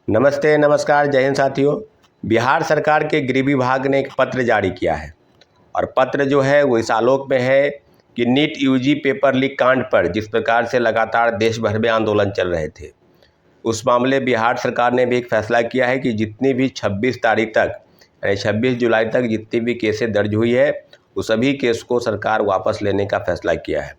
नमस्ते, नमस्कार, जय हिंद साथियों। बिहार सरकार के गृह विभाग ने एक पत्र जारी किया है और पत्र जो है वो इस आलोक में है कि नीट यूजी पेपर लीक कांड पर जिस प्रकार से लगातार देश भर में आंदोलन चल रहे थे, उस मामले बिहार सरकार ने भी एक फैसला किया है कि जितनी भी 26 तारीख तक यानी 26 जुलाई तक जितनी भी केसें दर्ज हुई है, उस सभी केस को सरकार वापस लेने का फैसला किया है।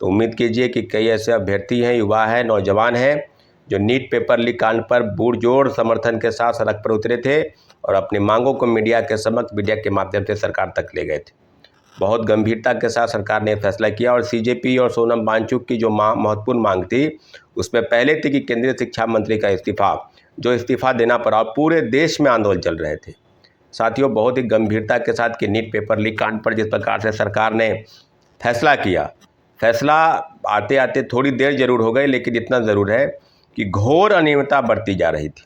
तो उम्मीद कीजिए कि कई ऐसे अभ्यर्थी हैं, युवा हैं, नौजवान हैं जो नीट पेपर लीक कांड पर पुरजोर समर्थन के साथ सड़क पर उतरे थे और अपनी मांगों को मीडिया के समक्ष मीडिया के माध्यम से सरकार तक ले गए थे। बहुत गंभीरता के साथ सरकार ने फैसला किया और सीजेपी और सोनम वांगचुक की जो महत्वपूर्ण मांग थी, उसमें पहले थी कि केंद्रीय शिक्षा मंत्री का इस्तीफा देना पड़ा। पूरे देश में आंदोलन चल रहे थे साथियों, बहुत ही गंभीरता के साथ कि नीट पेपर लीक कांड पर जिस प्रकार से सरकार ने फैसला किया, फैसला आते आते थोड़ी देर जरूर हो गई, लेकिन इतना ज़रूर है कि घोर अनियमितता बढ़ती जा रही थी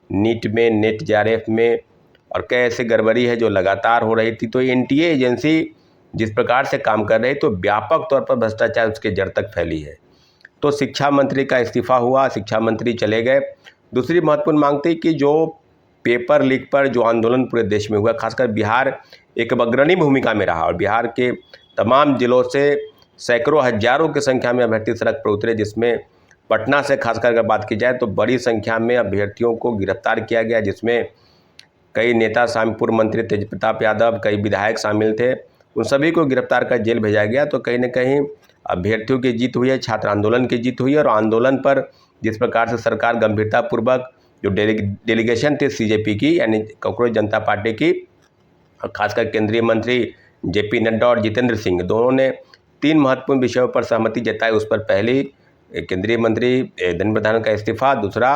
नीट में, नेट जेआरएफ में, और कई ऐसे गड़बड़ी है जो लगातार हो रही थी। तो एनटीए एजेंसी जिस प्रकार से काम कर रही, तो व्यापक तौर पर भ्रष्टाचार उसके जड़ तक फैली है। तो शिक्षा मंत्री का इस्तीफा हुआ, शिक्षा मंत्री चले गए। दूसरी महत्वपूर्ण मांग थी कि जो पेपर लीक पर जो आंदोलन पूरे देश में हुआ, खासकर बिहार एक अग्रणी भूमिका में रहा और बिहार के तमाम जिलों से सैकड़ों हजारों की संख्या में अभ्यर्थी सड़क पर उतरे, जिसमें पटना से खासकर अगर बात की जाए तो बड़ी संख्या में अभ्यर्थियों को गिरफ्तार किया गया, जिसमें कई नेता शामिल, पूर्व मंत्री तेजप्रताप यादव, कई विधायक शामिल थे। उन सभी को गिरफ्तार कर जेल भेजा गया। तो कहीं ना कहीं अभ्यर्थियों की जीत हुई है, छात्र आंदोलन की जीत हुई है। और आंदोलन पर जिस प्रकार से सरकार गंभीरतापूर्वक जो डेलीगेशन थी सीजेपी की यानी कॉकरोच जनता पार्टी की, और खासकर केंद्रीय मंत्री जेपी नड्डा और जितेंद्र सिंह, दोनों ने 3 महत्वपूर्ण विषयों पर सहमति जताई। उस पर पहली केंद्रीय मंत्री धर्मेंद्र प्रधान का इस्तीफा, दूसरा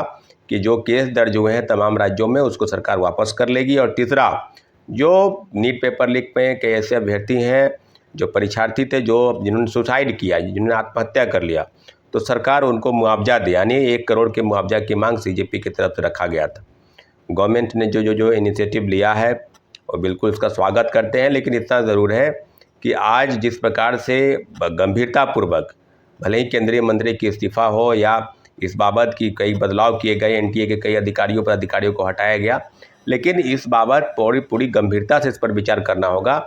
कि जो केस दर्ज हुए हैं तमाम राज्यों में उसको सरकार वापस कर लेगी, और तीसरा जो नीट पेपर लीक में कई ऐसे अभ्यर्थी हैं जो परीक्षार्थी थे जिन्होंने सुसाइड किया, जिन्होंने आत्महत्या कर लिया, तो सरकार उनको मुआवजा दे, यानी 1 करोड़ के मुआवजा की मांग सीजेपी की तरफ से रखा गया था। गवर्नमेंट ने जो इनिशिएटिव लिया है और बिल्कुल उसका स्वागत करते हैं, लेकिन इतना ज़रूर है कि आज जिस प्रकार से गंभीरतापूर्वक भले ही केंद्रीय मंत्री की इस्तीफा हो या इस बाबत की कई बदलाव किए गए, एनटीए के कई अधिकारियों को हटाया गया, लेकिन इस बाबत पूरी गंभीरता से इस पर विचार करना होगा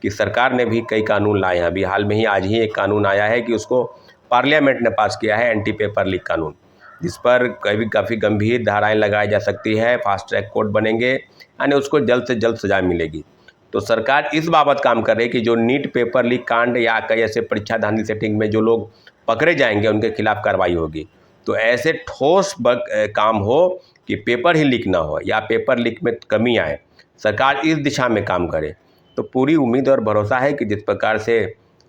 कि सरकार ने भी कई कानून लाए हैं। अभी हाल में ही आज ही एक कानून आया है कि उसको पार्लियामेंट ने पास किया है, एंटी पेपर लीक कानून, जिस पर काफ़ी गंभीर धाराएं लगाई जा सकती है, फास्ट ट्रैक कोर्ट बनेंगे, यानी उसको जल्द से जल्द सजा मिलेगी। तो सरकार इस बाबत काम कर रही है कि जो नीट पेपर लीक कांड या कई ऐसे परीक्षा धांधली सेटिंग में जो लोग पकड़े जाएंगे उनके खिलाफ कार्रवाई होगी। तो ऐसे ठोस काम हो कि पेपर ही लीक ना हो या पेपर लीक में कमी आए, सरकार इस दिशा में काम करे। तो पूरी उम्मीद और भरोसा है कि जिस प्रकार से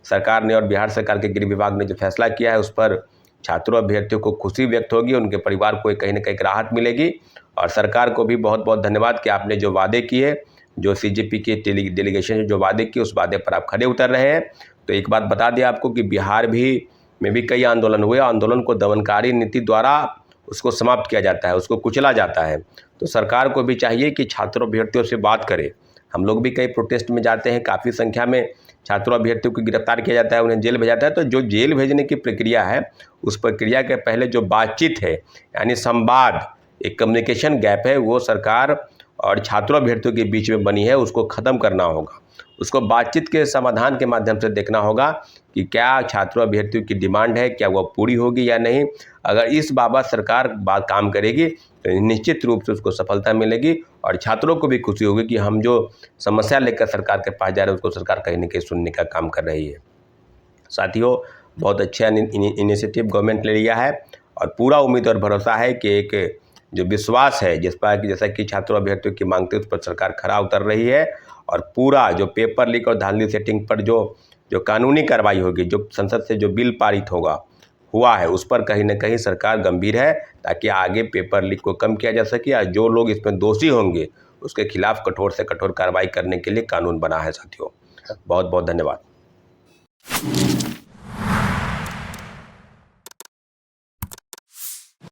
सरकार ने और बिहार सरकार के गृह विभाग ने जो फैसला किया है, उस पर छात्रों अभ्यर्थियों को खुशी व्यक्त होगी, उनके परिवार को कहीं ना कहीं राहत मिलेगी। और सरकार को भी बहुत बहुत धन्यवाद कि आपने जो वादे किए, जो सीजेपी के डेलीगेशन जो वादे किए, उस वादे पर आप खड़े उतर रहे हैं। तो एक बात बता दें आपको कि बिहार में भी कई आंदोलन हुए, आंदोलन को दमनकारी नीति द्वारा उसको समाप्त किया जाता है, उसको कुचला जाता है। तो सरकार को भी चाहिए कि छात्रों अभ्यर्थियों से बात करे। हम लोग भी कई प्रोटेस्ट में जाते हैं, काफ़ी संख्या में छात्रों अभ्यर्थियों को गिरफ्तार किया जाता है, उन्हें जेल भेजा जाता है। तो जो जेल भेजने की प्रक्रिया है, उस प्रक्रिया के पहले जो बातचीत है, यानी संवाद, एक कम्युनिकेशन गैप है, वो सरकार और छात्रों अभ्यर्थियों के बीच में बनी है, उसको ख़त्म करना होगा। उसको बातचीत के समाधान के माध्यम से देखना होगा कि क्या छात्रों अभ्यर्थियों की डिमांड है, क्या वो पूरी होगी या नहीं। अगर इस बाबत सरकार काम करेगी तो निश्चित रूप से उसको सफलता मिलेगी और छात्रों को भी खुशी होगी कि हम जो समस्या लेकर सरकार के पास जा रहे हैं उसको सरकार कहीं ना कहीं सुनने का काम कर रही है। साथियों, बहुत अच्छा इनिशिएटिव गवर्नमेंट ले लिया है और पूरा उम्मीद और भरोसा है कि एक जो विश्वास है जिस पर जैसा कि छात्रों अभ्यर्थियों की मांग थी, उस पर सरकार खरा उतर रही है। और पूरा जो पेपर लीक और धांधली सेटिंग पर जो कानूनी कार्रवाई होगी, जो संसद से जो बिल पारित हुआ है, उस पर कहीं ना कहीं सरकार गंभीर है, ताकि आगे पेपर लीक को कम किया जा सके और जो लोग इसमें दोषी होंगे उसके खिलाफ कठोर से कठोर कार्रवाई करने के लिए कानून बना है। साथियों, बहुत बहुत धन्यवाद।